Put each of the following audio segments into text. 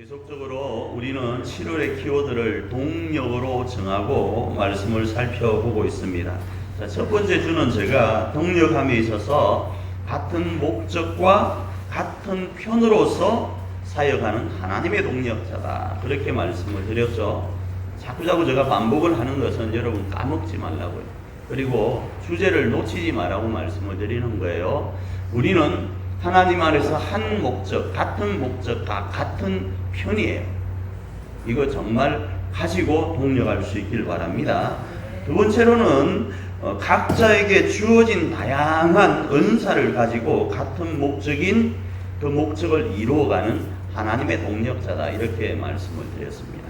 계속적으로 우리는 7월의 키워드를 동력으로 정하고 말씀을 살펴보고 있습니다. 자, 첫 번째 주는 제가 동력함에 있어서 같은 목적과 같은 편으로서 사역하는 하나님의 동력자다, 그렇게 말씀을 드렸죠. 자꾸자꾸 제가 반복을 하는 것은 여러분 까먹지 말라고요. 그리고 주제를 놓치지 말라고 말씀을 드리는 거예요. 우리는 하나님 안에서 한 목적, 같은 목적과 같은 편이에요. 이거 정말 가지고 동력할 수 있길 바랍니다. 두 번째로는 각자에게 주어진 다양한 은사를 가지고 같은 목적인 그 목적을 이루어가는 하나님의 동력자다, 이렇게 말씀을 드렸습니다.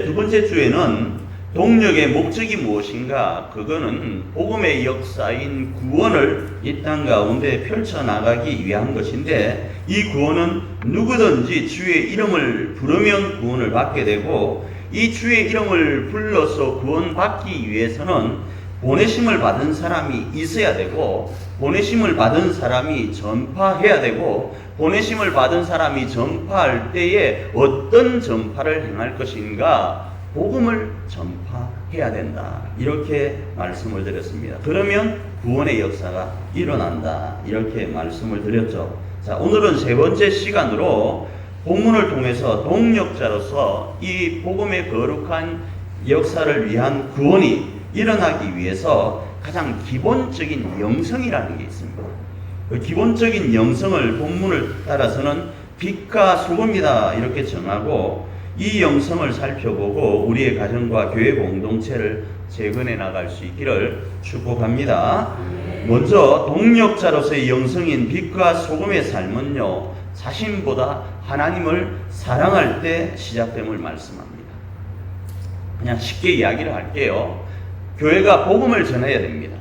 두 번째 주에는 동력의 목적이 무엇인가? 그거는 복음의 역사인 구원을 이 땅 가운데 펼쳐나가기 위한 것인데, 이 구원은 누구든지 주의 이름을 부르면 구원을 받게 되고, 이 주의 이름을 불러서 구원받기 위해서는 보내심을 받은 사람이 있어야 되고, 보내심을 받은 사람이 전파해야 되고, 보내심을 받은 사람이 전파할 때에 어떤 전파를 행할 것인가? 복음을 전파해야 된다, 이렇게 말씀을 드렸습니다. 그러면 구원의 역사가 일어난다, 이렇게 말씀을 드렸죠. 자, 오늘은 세 번째 시간으로 본문을 통해서 동력자로서 이 복음의 거룩한 역사를 위한 구원이 일어나기 위해서 가장 기본적인 영성이라는 게 있습니다. 그 기본적인 영성을 본문을 따라서는 빛과 소금이다, 이렇게 정하고, 이 영성을 살펴보고 우리의 가정과 교회 공동체를 재건해 나갈 수 있기를 축복합니다. 먼저 동력자로서의 영성인 빛과 소금의 삶은요, 자신보다 하나님을 사랑할 때 시작됨을 말씀합니다. 그냥 쉽게 이야기를 할게요. 교회가 복음을 전해야 됩니다.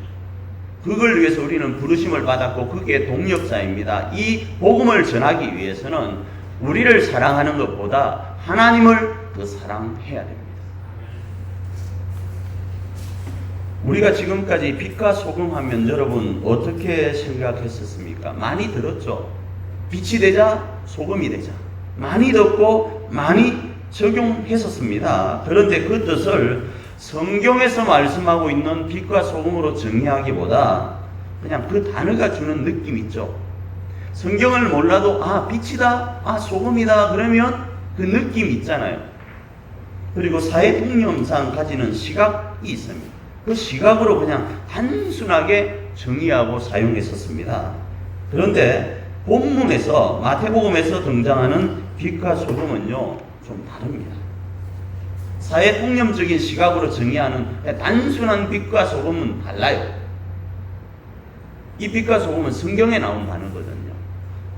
그걸 위해서 우리는 부르심을 받았고 그게 동력자입니다. 이 복음을 전하기 위해서는 우리를 사랑하는 것보다 하나님을 더 사랑해야 됩니다. 우리가 지금까지 빛과 소금 하면 여러분 어떻게 생각했었습니까? 많이 들었죠. 빛이 되자 소금이 되자, 많이 듣고 많이 적용했었습니다. 그런데 그 뜻을 성경에서 말씀하고 있는 빛과 소금으로 정의하기보다 그냥 그 단어가 주는 느낌 있죠. 성경을 몰라도 빛이다, 소금이다, 그러면 그 느낌 있잖아요. 그리고 사회통념상 가지는 시각이 있습니다. 그 시각으로 그냥 단순하게 정의하고 사용했었습니다. 그런데 본문에서, 마태복음에서 등장하는 빛과 소금은요, 좀 다릅니다. 사회통념적인 시각으로 정의하는 단순한 빛과 소금은 달라요. 이 빛과 소금은 성경에 나온 단어거든요.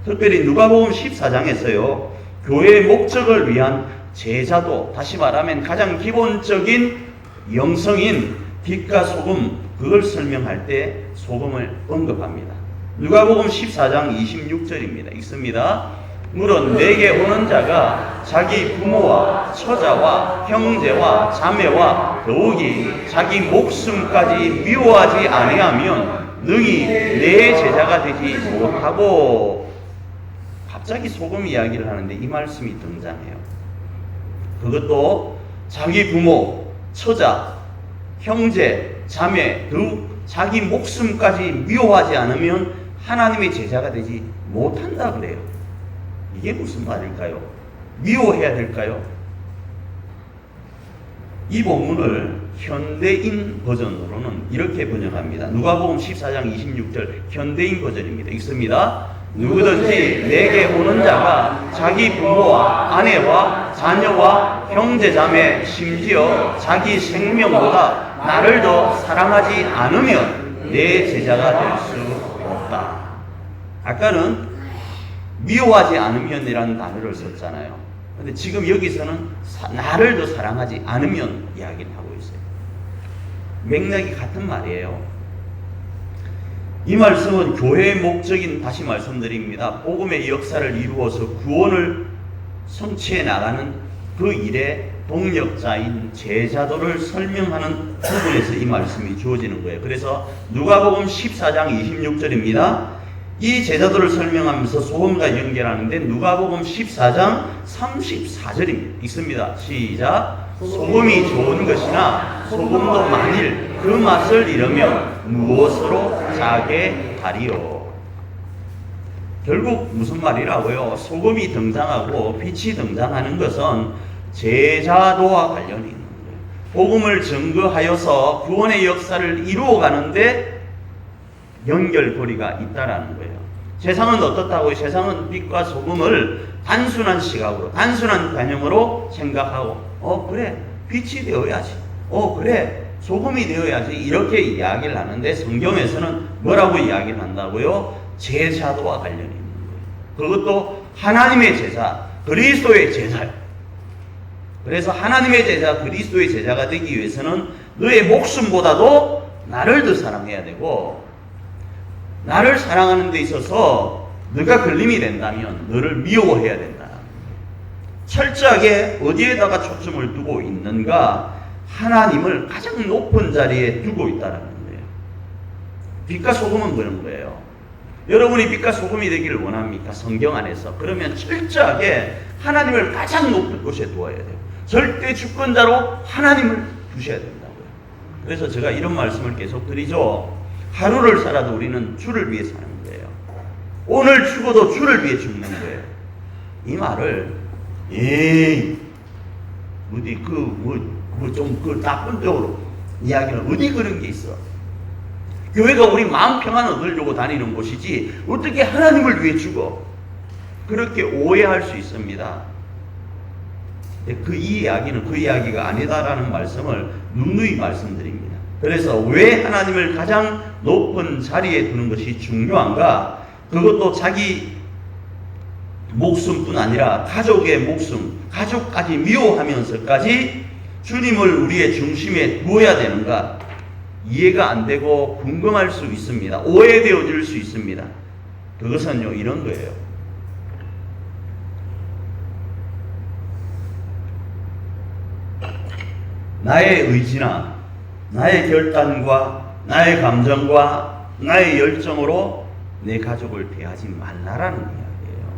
특별히 누가복음 14장에서요, 교회의 목적을 위한 제자도, 다시 말하면 가장 기본적인 영성인 빛과 소금, 그걸 설명할 때 소금을 언급합니다. 누가복음 14장 26절입니다. 읽습니다. 물론 내게 오는 자가 자기 부모와 처자와 형제와 자매와 더욱이 자기 목숨까지 미워하지 아니하면 능히 내 제자가 되지 못하고, 갑자기 소금 이야기를 하는데 이 말씀이 등장해요. 그것도 자기 부모, 처자, 형제, 자매, 더욱 자기 목숨까지 미워하지 않으면 하나님의 제자가 되지 못한다 그래요. 이게 무슨 말일까요? 미워해야 될까요? 이 본문을 현대인 버전으로는 이렇게 번역합니다. 누가복음 14장 26절 현대인 버전입니다. 읽습니다. 누구든지 내게 오는 자가 자기 부모와 아내와 자녀와 형제자매, 심지어 자기 생명보다 나를 더 사랑하지 않으면 내 제자가 될 수 없다. 아까는 미워하지 않으면이라는 단어를 썼잖아요. 근데 지금 여기서는 나를 더 사랑하지 않으면 이야기를 하고 있어요. 맥락이 같은 말이에요. 이 말씀은 교회의 목적인, 다시 말씀드립니다, 복음의 역사를 이루어서 구원을 성취해 나가는 그 일의 동력자인 제자도를 설명하는 부분에서 이 말씀이 주어지는 거예요. 그래서 누가복음 14장 26절입니다. 이 제자도를 설명하면서 소금과 연결하는데 누가복음 14장 34절입니다. 읽습니다. 시작. 소금이 좋은 것이나 소금도 만일 그 맛을 잃으면 무엇으로 짜게 하리요. 결국 무슨 말이라고요? 소금이 등장하고 빛이 등장하는 것은 제자도와 관련이 있는 거예요. 복음을 증거하여서 구원의 역사를 이루어가는데 연결고리가 있다라는 거예요. 세상은 어떻다고요? 세상은 빛과 소금을 단순한 시각으로, 단순한 관념으로 생각하고 그래 빛이 되어야지, 그래 소금이 되어야지, 이렇게 이야기를 하는데 성경에서는 뭐라고 이야기를 한다고요? 제자도와 관련이 있는 거예요. 그것도 하나님의 제자, 그리스도의 제자예요. 그래서 하나님의 제자, 그리스도의 제자가 되기 위해서는 너의 목숨보다도 나를 더 사랑해야 되고, 나를 사랑하는 데 있어서 너가 걸림이 된다면 너를 미워해야 된다. 철저하게 어디에다가 초점을 두고 있는가? 하나님을 가장 높은 자리에 두고 있다는 거예요. 빛과 소금은 그런 거예요. 여러분이 빛과 소금이 되기를 원합니까? 성경 안에서. 그러면 철저하게 하나님을 가장 높은 곳에 두어야 돼요. 절대 주권자로 하나님을 두셔야 된다고요. 그래서 제가 이런 말씀을 계속 드리죠. 하루를 살아도 우리는 주를 위해 사는 거예요. 오늘 죽어도 주를 위해 죽는 거예요. 이 말을 어디 그 나쁜 쪽으로 이야기는 어디 그런 게 있어? 교회가 우리 마음 평안을 얻으려고 다니는 곳이지 어떻게 하나님을 위해 죽어? 그렇게 오해할 수 있습니다. 이 이야기는 그 이야기가 아니다라는 말씀을 누누이 말씀드립니다. 그래서 왜 하나님을 가장 높은 자리에 두는 것이 중요한가? 그것도 자기 목숨뿐 아니라 가족의 목숨, 가족까지 미워하면서까지 주님을 우리의 중심에 두어야 되는가? 이해가 안 되고 궁금할 수 있습니다. 오해되어질 수 있습니다. 그것은요, 이런 거예요. 나의 의지나 나의 결단과 나의 감정과 나의 열정으로 내 가족을 대하지 말라라는 이야기예요.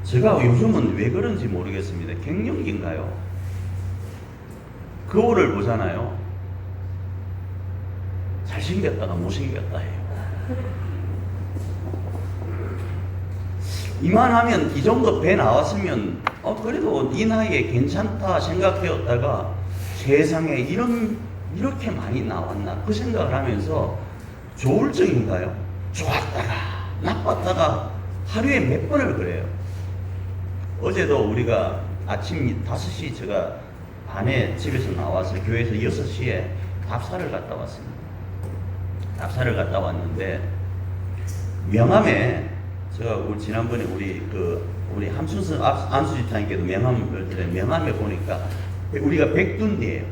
제가 요즘은 왜 그런지 모르겠습니다. 갱년기인가요? 거울을 보잖아요. 잘생겼다가 못생겼다 해요. 이만하면 이 정도 배 나왔으면 그래도 이 나이에 괜찮다 생각되었다가 세상에 이렇게 많이 나왔나 그 생각을 하면서 조울증인가요? 좋았다가 나빴다가 하루에 몇 번을 그래요. 어제도 우리가 아침 5시 제가 반에 집에서 나와서 교회에서 6시에 답사를 갔다 왔습니다. 답사를 갔다 왔는데 명함에 제가 지난번에 우리 함순선 안수지타님께도 명함을 드려 명함에 보니까 우리가 백둔이에요.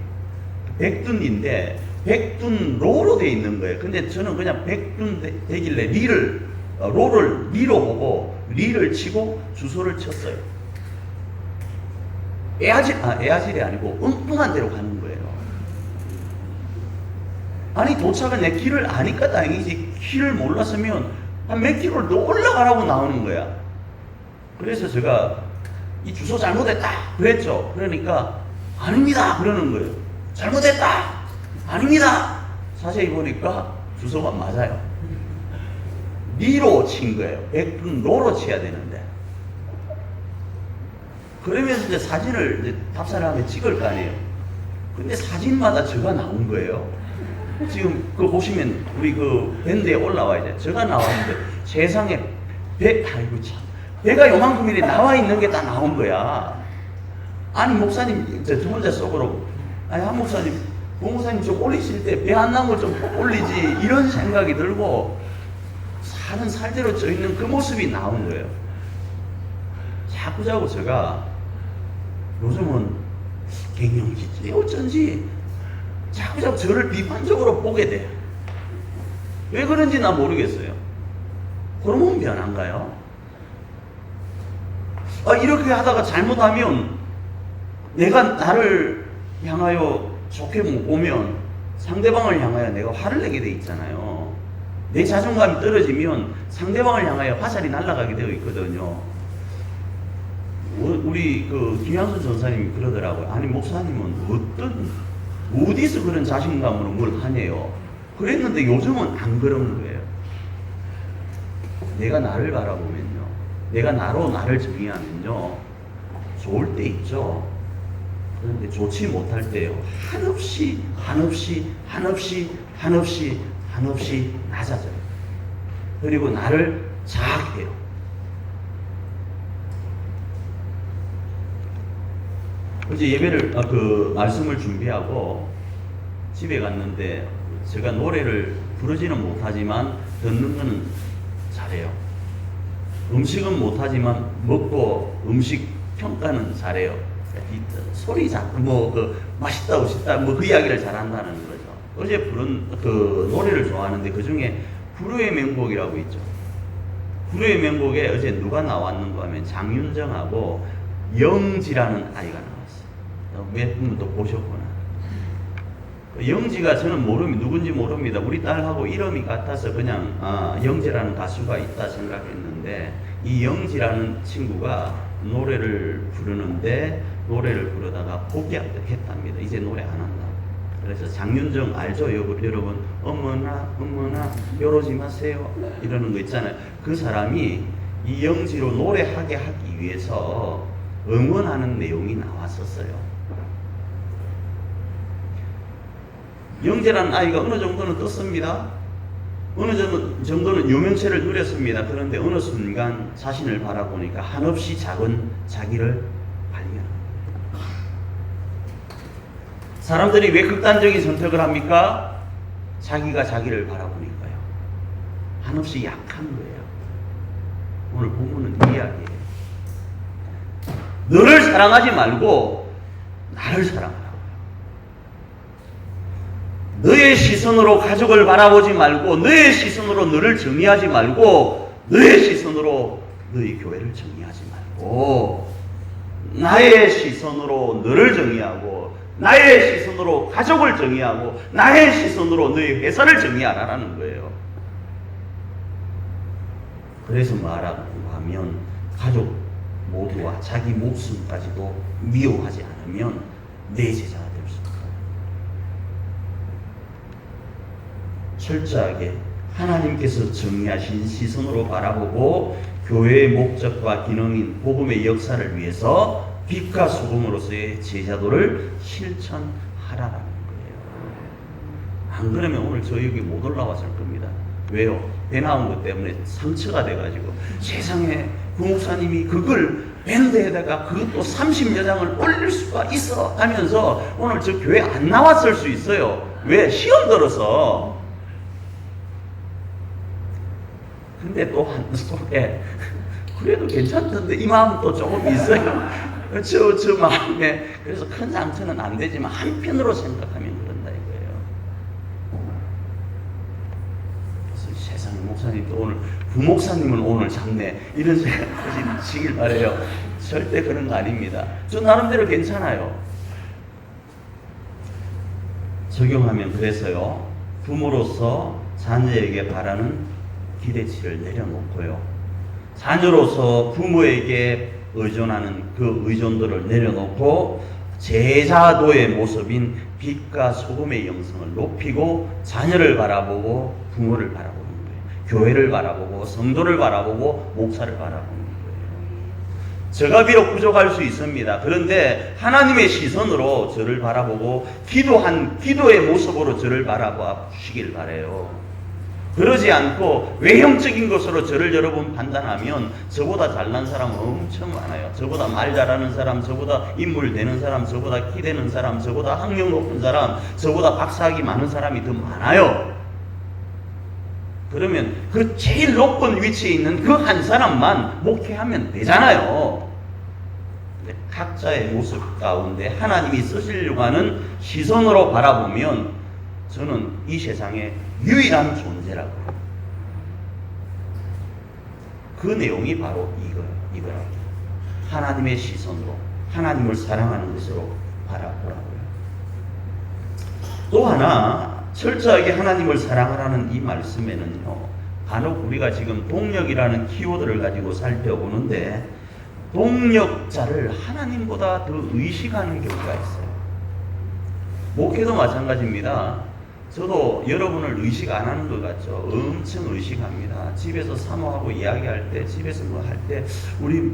백둔인데 백둔로로 돼 있는 거예요. 근데 저는 그냥 백둔 되길래 로를 리로 보고 리를 치고 주소를 쳤어요. 애아질이 아니고 엉뚱한 데로 가는 거예요. 아니 도착은 내 길을 아니까 다행이지 길을 몰랐으면 한 몇 킬로를 더 올라가라고 나오는 거야. 그래서 제가 이 주소 잘못했다 그랬죠. 그러니까 아닙니다 그러는 거예요. 잘못했다 아닙니다. 자세히 보니까 주소가 맞아요. 리로 친 거예요. 백분로로 쳐야 되는데. 그러면서 이제 사진을 이제 답사를 하면 찍을 거 아니에요. 근데 사진마다 저가 나온 거예요. 지금 그거 보시면 우리 그 밴드에 올라와 있어요. 제가 나왔는데 세상에 아이고 참 배가 요만큼이래 나와 있는 게 다 나온 거야. 아니 목사님 저 혼자 속으로 한 목사님 목사님 좀 올리실 때 배 안 나온 걸 좀 올리지 이런 생각이 들고 살은 살대로 쪄 있는 그 모습이 나온 거예요. 자꾸 제가 요즘은 갱년기지 어쩐지 자꾸 저를 비판적으로 보게 돼. 왜 그런지 나 모르겠어요. 호르몬 변화인가요? 이렇게 하다가 잘못하면 내가 나를 향하여 좋게 못 보면 상대방을 향하여 내가 화를 내게 돼 있잖아요. 내 자존감이 떨어지면 상대방을 향하여 화살이 날아가게 되어 있거든요. 우리 그 김양순 전사님이 그러더라고요. 아니 목사님은 어디서 그런 자신감으로 뭘 하네요. 그랬는데 요즘은 안 그런 거예요. 내가 나를 바라보면요, 내가 나로 나를 정의하면요, 좋을 때 있죠. 그런데 좋지 못할 때요, 한없이 낮아져요. 그리고 나를 자학해요. 어제 예배를 그 말씀을 준비하고 집에 갔는데 제가 노래를 부르지는 못하지만 듣는 거는 잘해요. 음식은 못하지만 먹고 음식 평가는 잘해요. 소리 맛있다 맛있다 그 이야기를 잘한다는 거죠. 어제 부른 그 노래를 좋아하는데 그 중에 불후의 명곡이라고 있죠. 불후의 명곡에 어제 누가 나왔는가 하면 장윤정하고 영지라는 아이가 나왔어요. 몇 분도 보셨구나. 영지가 저는 누군지 모릅니다. 우리 딸하고 이름이 같아서 그냥 영지라는 가수가 있다 생각했는데, 이 영지라는 친구가 노래를 부르는데 노래를 부르다가 포기했답니다. 이제 노래 안 한다. 그래서 장윤정 알죠? 여러분 어머나 이러지 마세요 이러는 거 있잖아요. 그 사람이 이 영지로 노래하게 하기 위해서 응원하는 내용이 나왔었어요. 영재라는 아이가 어느 정도는 떴습니다. 어느 정도는 유명세를 누렸습니다. 그런데 어느 순간 자신을 바라보니까 한없이 작은 자기를 발견합니다. 사람들이 왜 극단적인 선택을 합니까? 자기가 자기를 바라보니까요. 한없이 약한 거예요. 오늘 본문은 이 이야기예요. 너를 사랑하지 말고 나를 사랑하라. 너의 시선으로 가족을 바라보지 말고, 너의 시선으로 너를 정의하지 말고, 너의 시선으로 너희 교회를 정의하지 말고, 나의 시선으로 너를 정의하고, 나의 시선으로 가족을 정의하고, 나의 시선으로 너희 회사를 정의하라는 거예요. 그래서 말하고 하면 가족 모두와 자기 목숨까지도 미워하지 않으면 내 제자가 될 수 있다. 철저하게 하나님께서 정의하신 시선으로 바라보고 교회의 목적과 기능인 복음의 역사를 위해서 빛과 소금으로서의 제자도를 실천하라는 거예요. 안 그러면 오늘 저 여기 못 올라왔을 겁니다. 왜요? 배 나온 것 때문에 상처가 돼가지고 세상에 그 목사님이 그걸 밴드에다가 그것도 30여장을 올릴 수가 있어 하면서 오늘 저 교회 안 나왔을 수 있어요. 왜? 시험 들어서. 근데 또 한쪽에 그래도 괜찮던데 이 마음도 조금 있어요. 저 마음에. 그래서 큰 상처는 안 되지만 한편으로 생각하면 그런다 이거예요. 그래서 세상에 목사님도 오늘 부목사님은 오늘 잡네 이런 생각하시길 바래요. 절대 그런 거 아닙니다. 저 나름대로 괜찮아요. 적용하면 그래서요, 부모로서 자녀에게 바라는 기대치를 내려놓고요, 자녀로서 부모에게 의존하는 그 의존도를 내려놓고 제자도의 모습인 빛과 소금의 영성을 높이고 자녀를 바라보고 부모를 바라보는 거예요. 교회를 바라보고 성도를 바라보고 목사를 바라보는 거예요. 제가 비록 부족할 수 있습니다. 그런데 하나님의 시선으로 저를 바라보고 기도의 모습으로 저를 바라봐 주시길 바라요. 그러지 않고 외형적인 것으로 저를 여러분 판단하면 저보다 잘난 사람은 엄청 많아요. 저보다 말 잘하는 사람, 저보다 인물 되는 사람, 저보다 키 되는 사람, 저보다 학력 높은 사람, 저보다 박사학위 많은 사람이 더 많아요. 그러면 그 제일 높은 위치에 있는 그 한 사람만 목회하면 되잖아요. 근데 각자의 모습 가운데 하나님이 쓰시려고 하는 시선으로 바라보면 저는 이 세상에 유일한 존재라고. 그 내용이 바로 이거예요. 하나님의 시선으로, 하나님을 사랑하는 것으로 바라보라고요. 또 하나 철저하게 하나님을 사랑하라는 이 말씀에는요, 간혹 우리가 지금 동력이라는 키워드를 가지고 살펴보는데 동력자를 하나님보다 더 의식하는 경우가 있어요. 목회도 마찬가지입니다. 저도 여러분을 의식 안 하는 것 같죠? 엄청 의식합니다. 집에서 사모하고 이야기할 때, 집에서 뭐 할 때, 우리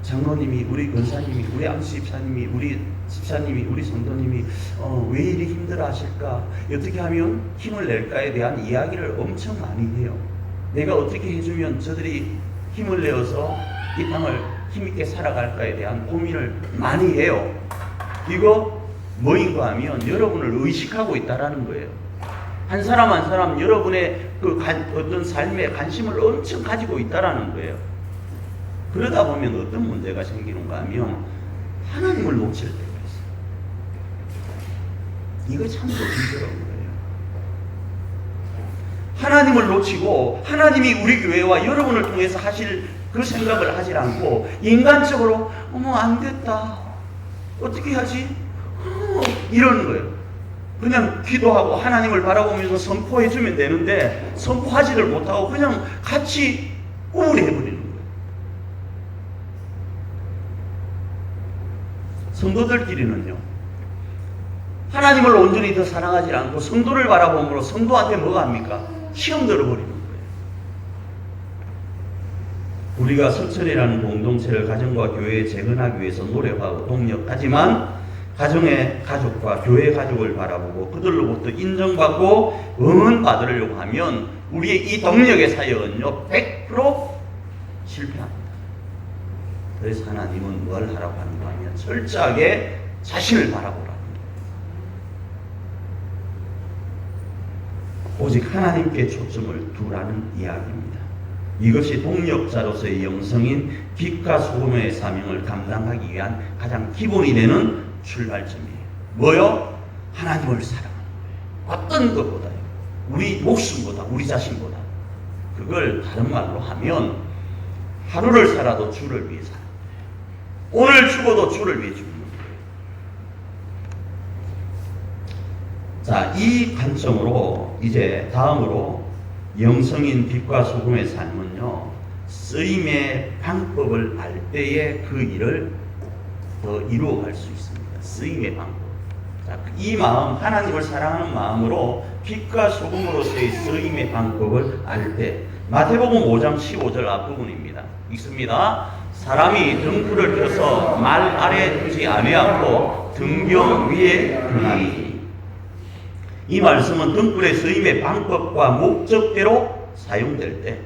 장로님이, 우리 권사님이, 우리 암수 집사님이, 우리 집사님이, 우리 성도님이 왜 이리 힘들어 하실까? 어떻게 하면 힘을 낼까에 대한 이야기를 엄청 많이 해요. 내가 어떻게 해주면 저들이 힘을 내어서 이 땅을 힘있게 살아갈까에 대한 고민을 많이 해요. 이거 뭐인가 하면 여러분을 의식하고 있다라는 거예요. 한 사람 한 사람 여러분의 어떤 삶에 관심을 엄청 가지고 있다라는 거예요. 그러다 보면 어떤 문제가 생기는가 하면 하나님을 놓칠 때가 있어요. 이거 참 힘들어요. 하나님을 놓치고 하나님이 우리 교회와 여러분을 통해서 하실 그 생각을 하지 않고 인간적으로 어머 안 됐다. 어떻게 하지? 이러는 거예요. 그냥 기도하고 하나님을 바라보면서 선포해주면 되는데 선포하지를 못하고 그냥 같이 우울해버리는 거예요. 성도들끼리는요, 하나님을 온전히 더 사랑하지 않고 성도를 바라보므로 성도한테 뭐가 합니까? 시험 들어버리는 거예요. 우리가 석천이라는 공동체를 가정과 교회에 재건하기 위해서 노력하고 동력하지만 가정의 가족과 교회 가족을 바라보고 그들로부터 인정받고 응원받으려고 하면 우리의 이 동력의 사역은요 100% 실패합니다. 그래서 하나님은 뭘 하라고 하는가 하면 철저하게 자신을 바라보라. 오직 하나님께 초점을 두라는 이야기입니다. 이것이 동력자로서의 영성인 빛과 소금의 사명을 감당하기 위한 가장 기본이 되는 출발점이에요. 뭐요? 하나님을 사랑하는 거예요. 어떤 것보다요. 우리 목숨보다, 우리 자신보다. 그걸 다른 말로 하면 하루를 살아도 주를 위해 사는 거예요. 오늘 죽어도 주를 위해 죽는 거예요. 자, 이 관점으로 이제 다음으로 영성인 빛과 소금의 삶은요, 쓰임의 방법을 알 때에 그 일을 더 이루어갈 수 있습니다. 쓰임의 방법. 자, 이 마음, 하나님을 사랑하는 마음으로 빛과 소금으로서의 쓰임의 방법을 알 때, 마태복음 5장 15절 앞부분입니다. 읽습니다. 사람이 등불을 켜서 말 아래 두지 아니하고 등경 위에 두나니. 이 말씀은 등불의 쓰임의 방법과 목적대로 사용될 때,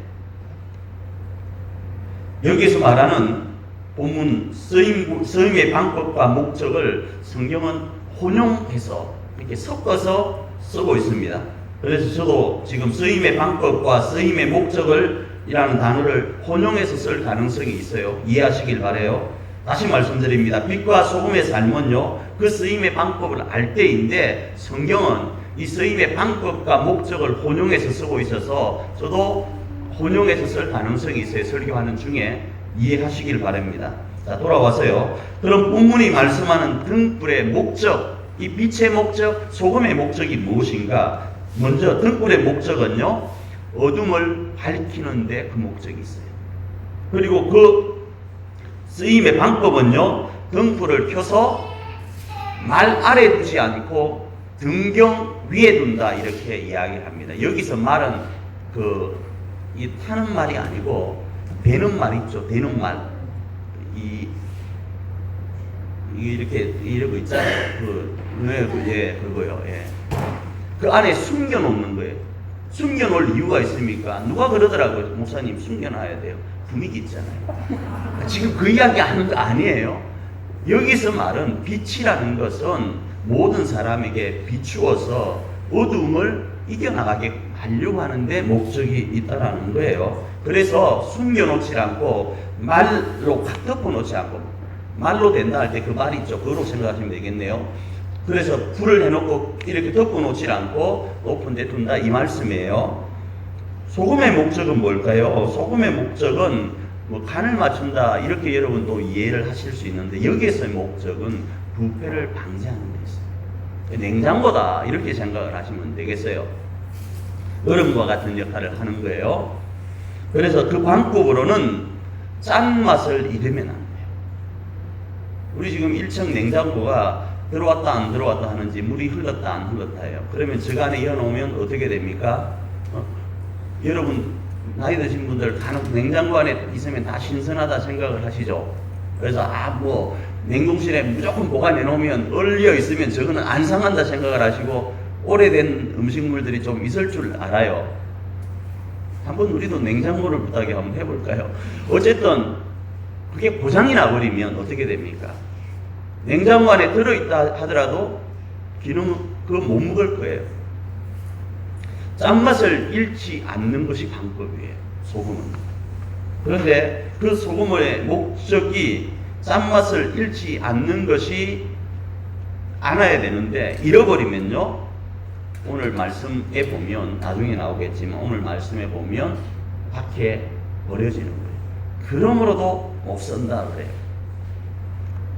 여기서 말하는 본문 쓰임의 방법과 목적을 성경은 혼용해서 이렇게 섞어서 쓰고 있습니다. 그래서 저도 지금 쓰임의 방법과 쓰임의 목적을 이라는 단어를 혼용해서 쓸 가능성이 있어요. 이해하시길 바라요. 다시 말씀드립니다. 빛과 소금의 삶은요, 그 쓰임의 방법을 알 때인데 성경은 이 쓰임의 방법과 목적을 혼용해서 쓰고 있어서 저도 혼용해서 쓸 가능성이 있어요. 설교하는 중에 이해하시길 바랍니다. 자, 돌아와서요. 그럼 본문이 말씀하는 등불의 목적, 이 빛의 목적, 소금의 목적이 무엇인가? 먼저 등불의 목적은요, 어둠을 밝히는 데 그 목적이 있어요. 그리고 그 쓰임의 방법은요, 등불을 켜서 말 아래 두지 않고 등경 위에 둔다, 이렇게 이야기를 합니다. 여기서 말은 이 타는 말이 아니고 되는 말 있죠. 되는 말. 이렇게 이러고 있잖아요. 그거요. 예. 그 안에 숨겨놓는 거예요. 숨겨놓을 이유가 있습니까? 누가 그러더라고요. 목사님 숨겨놔야 돼요. 분위기 있잖아요. 지금 그 이야기 하는 거 아니에요. 여기서 말은 빛이라는 것은 모든 사람에게 비추어서 어둠을 이겨나가게 하려고 하는데 목적이 있다라는 거예요. 그래서 숨겨놓지 않고 말로 각 덮어놓지 않고, 말로 된다 할 때 그 말 있죠. 그거로 생각하시면 되겠네요. 그래서 불을 해놓고 이렇게 덮어놓지 않고 높은 데 둔다, 이 말씀이에요. 소금의 목적은 뭘까요? 소금의 목적은 뭐 간을 맞춘다, 이렇게 여러분 또 이해를 하실 수 있는데, 여기에서의 목적은 부패를 방지하는 데 있어요. 냉장고다 이렇게 생각을 하시면 되겠어요. 얼음과 같은 역할을 하는 거예요. 그래서 그 방법으로는 짠맛을 잃으면 안 돼요. 우리 지금 1층 냉장고가 들어왔다 안 들어왔다 하는지 물이 흘렀다 안 흘렀다 해요. 그러면 저 안에 이어놓으면 어떻게 됩니까? 여러분 나이 드신 분들 간혹 냉장고 안에 있으면 다 신선하다 생각을 하시죠. 그래서 뭐 냉동실에 무조건 보관해 놓으면 얼려 있으면 저거는 안 상한다 생각을 하시고 오래된 음식물들이 좀 있을 줄 알아요. 한번 우리도 냉장고를 부탁해 한번 해볼까요? 어쨌든 그게 고장이 나버리면 어떻게 됩니까? 냉장고 안에 들어있다 하더라도 기름은 그거 못 먹을 거예요. 짠맛을 잃지 않는 것이 방법이에요. 소금은. 그런데 그 소금의 목적이 짠맛을 잃지 않는 것이 않아야 되는데 잃어버리면요, 오늘 말씀에 보면 나중에 나오겠지만 오늘 말씀에 보면 밖에 버려지는 거예요. 그러므로도 못 쓴다 그래요.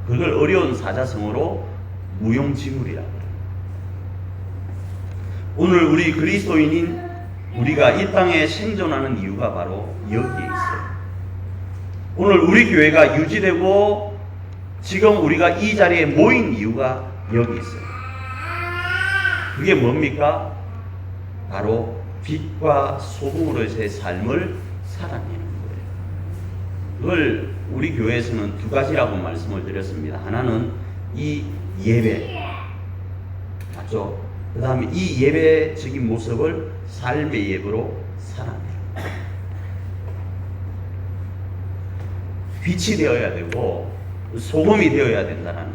그걸 어려운 사자성어로 무용지물이라고 그래요. 오늘 우리 그리스도인인 우리가 이 땅에 생존하는 이유가 바로 여기에 있어요. 오늘 우리 교회가 유지되고 지금 우리가 이 자리에 모인 이유가 여기 있어요. 그게 뭡니까? 바로 빛과 소금으로서의 삶을 살아내는 거예요. 그걸 우리 교회에서는 두 가지라고 말씀을 드렸습니다. 하나는 이 예배, 맞죠? 그 다음에 이 예배적인 모습을 삶의 예배로 살아내요. 빛이 되어야 되고 소금이 되어야 된다는 거예요.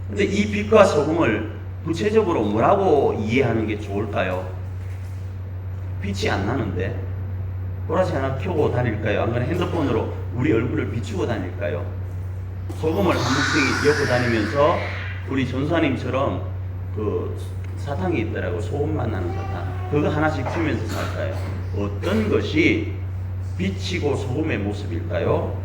근데 이 빛과 소금을 구체적으로 뭐라고 이해하는 게 좋을까요? 빛이 안 나는데 보라색 하나 켜고 다닐까요? 안 그러면 핸드폰으로 우리 얼굴을 비추고 다닐까요? 소금을 한 뭉텅이 엮고 다니면서 우리 전사님처럼 그 사탕이 있더라고. 소금만 나는 사탕. 그거 하나씩 주면서 살까요? 어떤 것이 빛이고 소금의 모습일까요?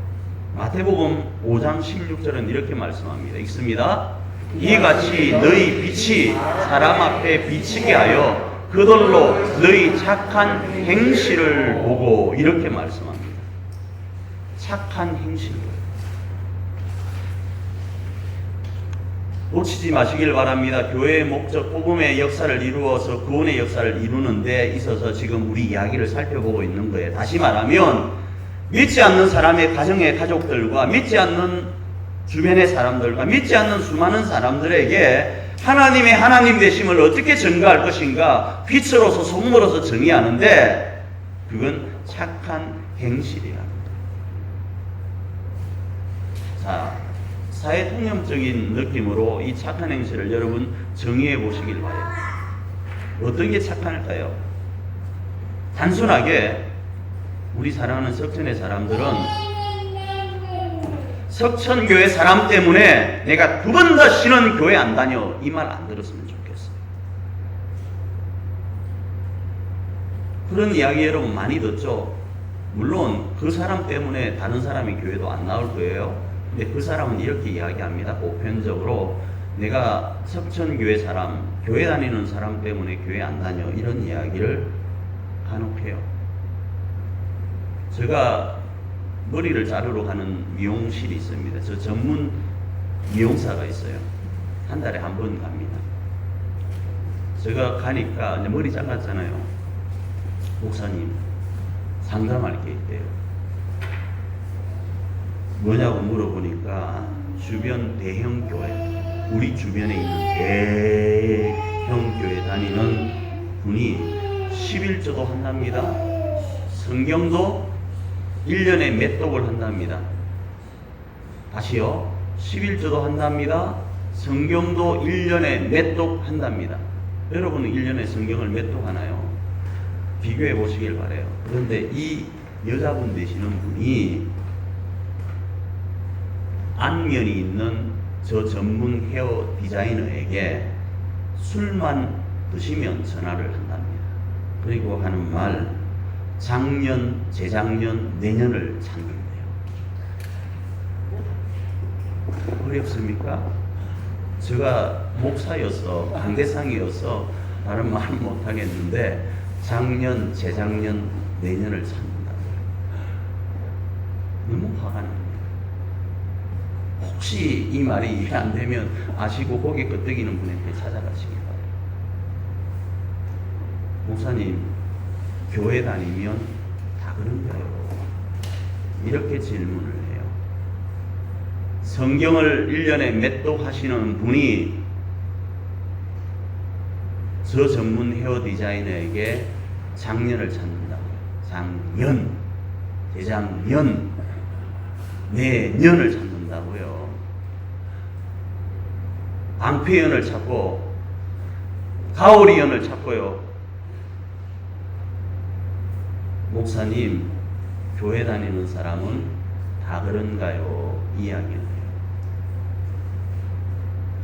마태복음 5장 16절은 이렇게 말씀합니다. 읽습니다. 이같이 너희 빛이 사람 앞에 비치게 하여 그들로 너희 착한 행실을 보고, 이렇게 말씀합니다. 착한 행실. 놓치지 마시길 바랍니다. 교회의 목적, 복음의 역사를 이루어서 구원의 역사를 이루는 데 있어서 지금 우리 이야기를 살펴보고 있는 거예요. 다시 말하면 믿지 않는 사람의 가정의 가족들과 믿지 않는 주변의 사람들과 믿지 않는 수많은 사람들에게 하나님의 하나님 되심을 어떻게 증거할 것인가, 빛으로서 소금으로서 정의하는데 그건 착한 행실이랍니다. 자, 사회 통념적인 느낌으로 이 착한 행실을 여러분 정의해 보시길 바래요. 어떤 게 착한일까요? 단순하게 우리 사랑하는 석천의 사람들은 석천교회 사람 때문에 내가 두 번 다시는 교회 안 다녀, 이 말 안 들었으면 좋겠어요. 그런 이야기 여러분 많이 듣죠? 물론 그 사람 때문에 다른 사람이 교회도 안 나올 거예요. 근데 그 사람은 이렇게 이야기합니다. 보편적으로 내가 석천교회 사람, 교회 다니는 사람 때문에 교회 안 다녀, 이런 이야기를 간혹 해요. 제가 머리를 자르러 가는 미용실이 있습니다. 저 전문 미용사가 있어요. 한 달에 한 번 갑니다. 제가 가니까 이제 머리 잘랐잖아요. 목사님, 상담할 게 있대요. 뭐냐고 물어보니까 주변 대형 교회, 우리 주변에 있는 대형 교회 다니는 분이 11조도 한답니다. 성경도 1년에 몇 독을 한답니다. 다시요. 11조도 한답니다. 성경도 1년에 몇 독 한답니다. 여러분은 1년에 성경을 몇 독 하나요? 비교해 보시길 바래요. 그런데 이 여자분 되시는 분이 안면이 있는 저 전문 헤어 디자이너에게 술만 드시면 전화를 한답니다. 그리고 하는 말, 작년, 재작년, 내년을 찾는데요. 어렵습니까? 제가 목사여서 강대상이어서 다른 말 못하겠는데 작년, 재작년, 내년을 찾는다고요. 너무 화가 납니다. 혹시 이 말이 이해 안 되면 아시고 고개 끄덕이는 분한테 찾아가시기 바랍니다. 목사님, 교회 다니면 다 그런가요? 이렇게 질문을 해요. 성경을 1년에 몇 독 하시는 분이 저 전문 헤어 디자이너에게 작년을 찾는다고요. 작년, 재작년, 내년을 찾는다고요. 방패연을 찾고 가오리연을 찾고요. 목사님, 교회 다니는 사람은 다 그런가요? 이야기를 해요.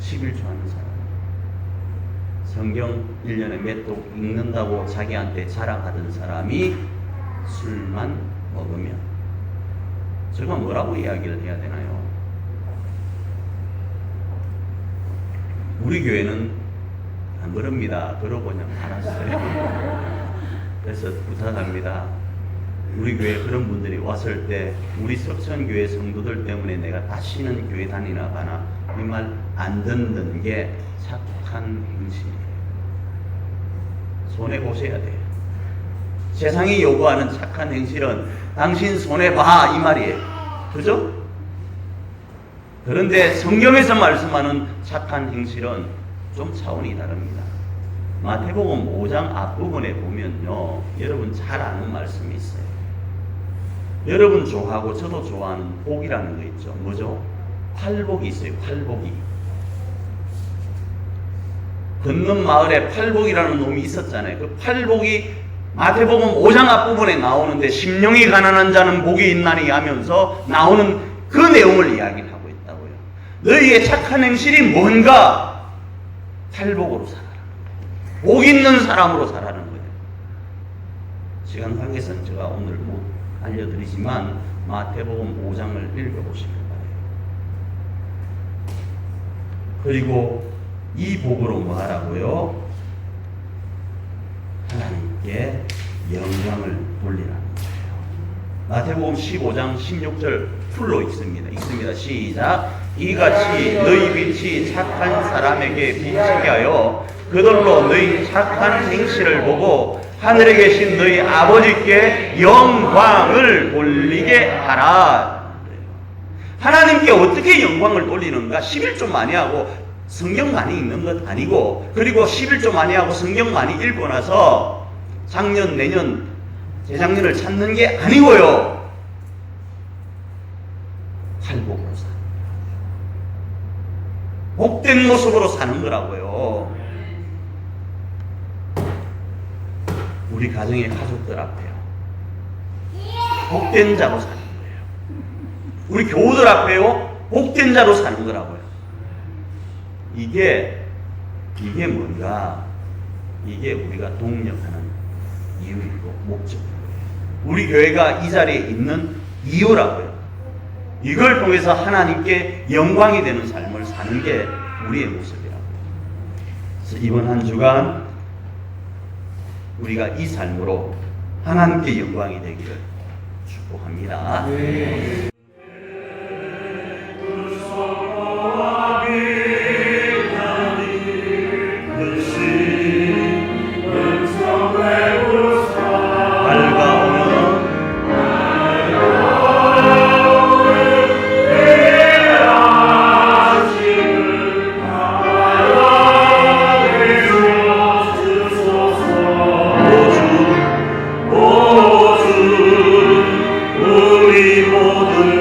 11조 하는 사람, 성경 1년에 몇 독 읽는다고 자기한테 자랑하던 사람이 술만 먹으면 제가 뭐라고 이야기를 해야 되나요? 우리 교회는 안 그럽니다. 그러고 그냥 알았어요. 그래서 부탁합니다. 우리 교회 그런 분들이 왔을 때 우리 석천교회 성도들 때문에 내가 다시는 교회 다니나 가나 이 말 안 듣는 게 착한 행실이에요. 손해보셔야 돼요. 세상이 요구하는 착한 행실은 당신 손해봐 이 말이에요. 그죠? 그런데 성경에서 말씀하는 착한 행실은 좀 차원이 다릅니다. 마태복음 5장 앞부분에 보면요, 여러분 잘 아는 말씀이 있어요. 여러분 좋아하고 저도 좋아하는 복이라는 거 있죠. 뭐죠? 팔복이 있어요. 팔복이. 건넌 마을에 팔복이라는 놈이 있었잖아요. 그 팔복이 마태복음 5장 앞부분에 나오는데 심령이 가난한 자는 복이 있나니 하면서 나오는 그 내용을 이야기하고 있다고요. 너희의 착한 행실이 뭔가? 팔복으로 살아라. 복 있는 사람으로 살아라는 거예요. 시간 관계상 제가 오늘 못 알려드리지만 마태복음 5장을 읽어보시면 바래요. 그리고 이 복으로 뭐 하라고요? 하나님께 영광을 돌리라는 거예요. 마태복음 15장 16절 풀로 읽습니다. 시작. 이같이 너희 빛이 착한 사람에게 비치게 하여 그들로 너희 착한 행실을 보고 하늘에 계신 너희 아버지께 영광을 돌리게 하라. 하나님께 어떻게 영광을 돌리는가? 11조 많이 하고 성경 많이 읽는 것 아니고, 그리고 11조 많이 하고 성경 많이 읽고 나서 작년, 내년, 재작년을 찾는 게 아니고요. 팔복으로 사는 거예요. 복된 모습으로 사는 거라고요. 우리 가정의 가족들 앞에요. 복된 자로 사는 거예요. 우리 교우들 앞에요. 복된 자로 사는 거라고요. 이게 뭔가, 이게 우리가 동력하는 이유이고 목적이고요. 우리 교회가 이 자리에 있는 이유라고요. 이걸 통해서 하나님께 영광이 되는 삶을 사는 게 우리의 모습이라고요. 그래서 이번 한 주간 우리가 이 삶으로 하나님께 영광이 되기를 축복합니다. 네. 우리 모두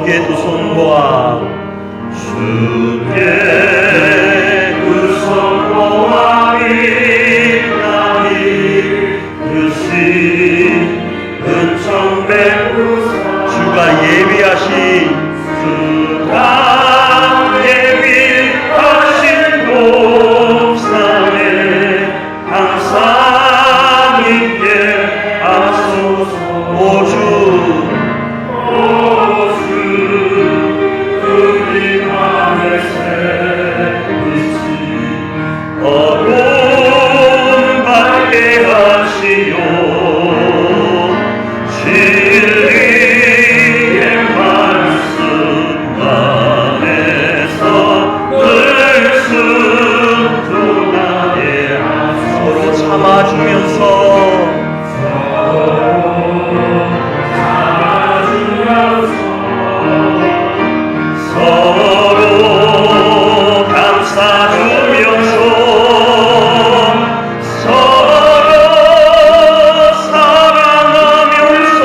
주께 두 손 모아 주께 두 손 모아 비나니 그신 은총 베푸사 주가 예비하신 복산에 항상 있게 하소서. 오주 우리만의 새끝이 어둠 밝게 하시오. 진리의 말씀 안에서 늘 순종하게 서로 참아주면서 서로 감싸주면서 서로 사랑하면서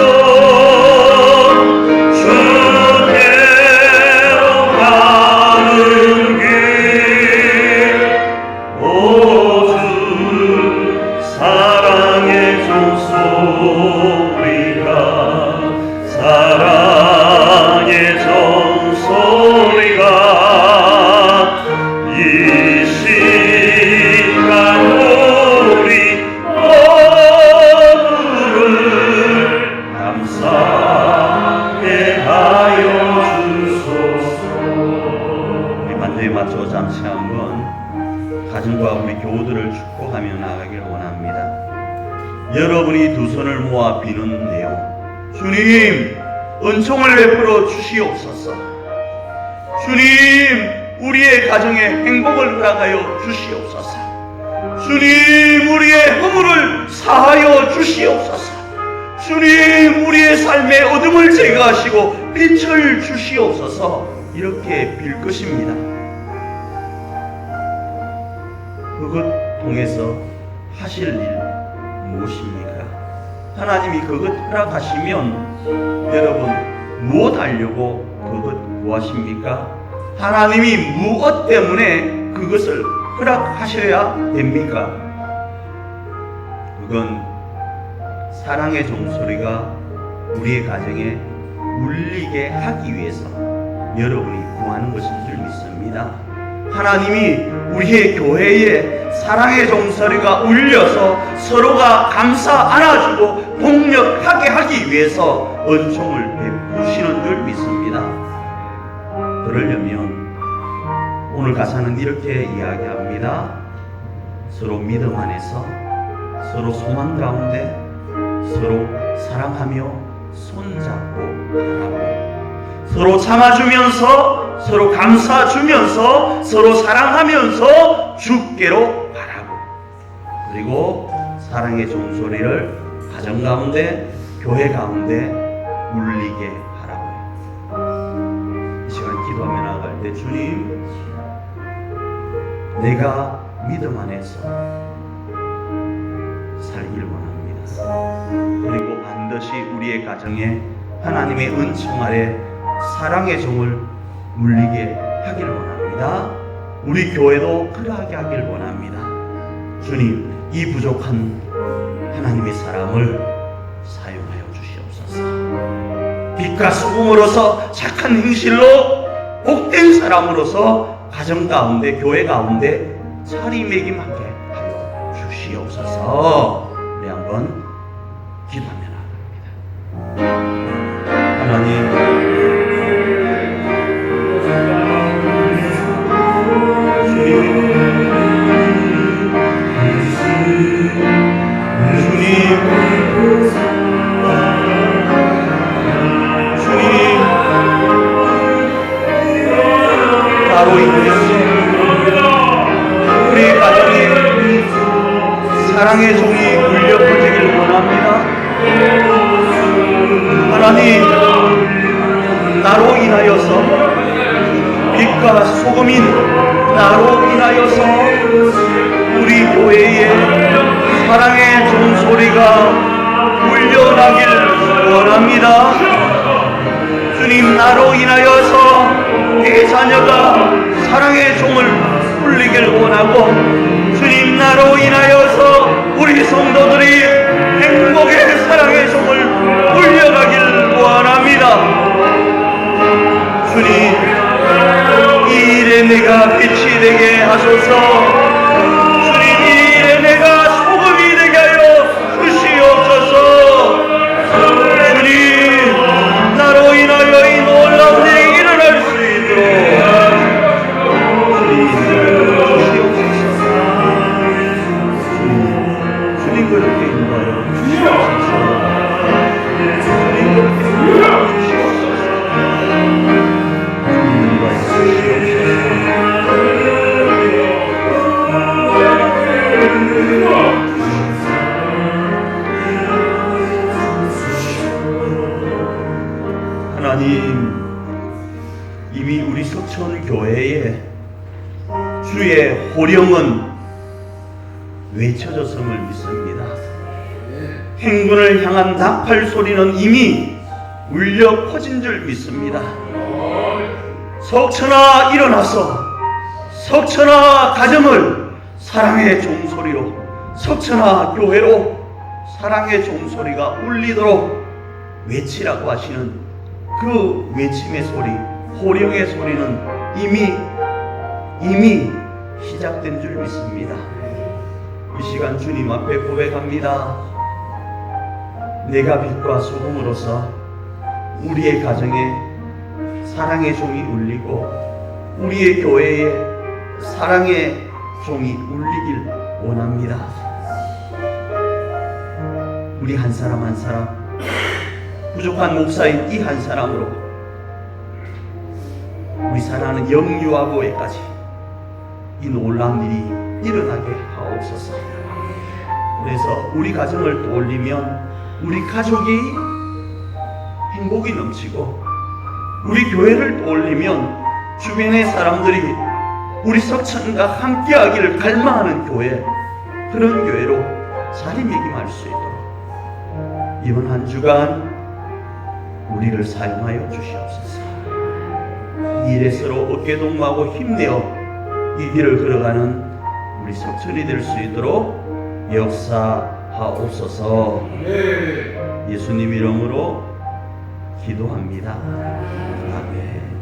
주께로 가는 길 오주 사랑의 종소리가 사랑의 종소리가 이 시간 우리 모두를 감사하게 하여 주소서. 우리 만대에 맞춰 잠시 한번 가정과 우리 교우들을 축복하며 나가길 원합니다. 여러분이 두 손을 모아 비는 내용, 주님 은총을 베풀어 주시옵소서. 주님 우리의 가정에 행복을 허락하여 주시옵소서. 주님 우리의 허물을 사하여 주시옵소서. 주님 우리의 삶의 어둠을 제거하시고 빛을 주시옵소서. 이렇게 빌 것입니다. 그것 통해서 하실 일 무엇입니까? 하나님이 그것 허락하시면 여러분 무엇 하려고 그것 구하십니까? 하나님이 무엇 때문에 그것을 허락하셔야 됩니까? 그건 사랑의 종소리가 우리의 가정에 울리게 하기 위해서 여러분이 구하는 것인 줄 믿습니다. 하나님이 우리의 교회에 사랑의 종소리가 울려서 서로가 감싸 안아주고 동력하게 하기 위해서 은총을 베푸시는 줄 믿습니다. 그러려면 오늘 가사는 이렇게 이야기합니다. 서로 믿음 안에서 서로 소망 가운데 서로 사랑하며 손잡고 가라고, 서로 참아주면서 서로 감싸주면서 서로 사랑하면서 주께로 가라고, 그리고 사랑의 종소리를 가정 가운데 교회 가운데 울리게 하라고요. 이 시간 기도하며 나아갈 때 주님, 내가 믿음 안에서 살기를 원합니다. 그리고 반드시 우리의 가정에 하나님의 은총 아래 사랑의 종을 물리게 하기를 원합니다. 우리 교회도 그러하게 하길 원합니다. 주님, 이 부족한 하나님의 사람을 사용하여 주시옵소서. 빛과 소금으로서 착한 행실로 복된 사람으로서 가정 가운데 교회 가운데 자리매김하게 하여 주시옵소서. 우리 한번 기도하며 나아갑니다. 하나님, 나로 인해서 우리 가정에 사랑의 종이 울려 퍼지기를 원합니다. 하나님, 나로 인하여서 빛과 소금인 나로 인하여서 우리 교회에 사랑의 종소리가 울려나길 원합니다. 주님, 나로 인하여서 내 자녀가 사랑의 종을 울리길 원하고, 주님 나로 인하여서 우리 성도들이 행복의 사랑의 종을 울려가길 원합니다. 주님, 이 일에 내가 빛이 되게 하소서. 주님, 이 일에 내가 소금이 되게 하여 주시옵소서. 주님, 나로 인하여 이 놀라운 일이 일어날 수 있도록 주님 주시옵소서. 주님 그렇게 인도하여 주시옵소서. 주님 그렇게 인도하여 주시옵소서. 주님 인도하여 주시옵소서. 하나님, 이미 우리 석천교회에 주의 호령은 외쳐졌음을 믿습니다. 행군을 향한 나팔 소리는 이미 울려 퍼진 줄 믿습니다. 석천아 일어나서 석천아 가정을 사랑의 종소리로, 석천아 교회로 사랑의 종소리가 울리도록 외치라고 하시는 그 외침의 소리, 호령의 소리는 이미 시작된 줄 믿습니다. 이 시간 주님 앞에 고백합니다. 내가 빛과 소금으로서 우리의 가정에 사랑의 종이 울리고 우리의 교회에 사랑의 종이 울리길 원합니다. 우리 한 사람 한 사람, 부족한 목사인 이 한 사람으로 우리 사랑하는 영유아교회까지 이 놀라운 일이 일어나게 하옵소서. 그래서 우리 가정을 떠올리면 우리 가족이 행복이 넘치고, 우리 교회를 떠올리면 주변의 사람들이 우리 석천과 함께하기를 갈망하는 교회, 그런 교회로 자리매김할 수 있도록 이번 한 주간 우리를 사용하여 주시옵소서. 이 일에 서로 어깨동무하고 힘내어 이 길을 걸어가는 우리 석천이 될 수 있도록 역사하옵소서. 예수님 이름으로 기도합니다. 아멘.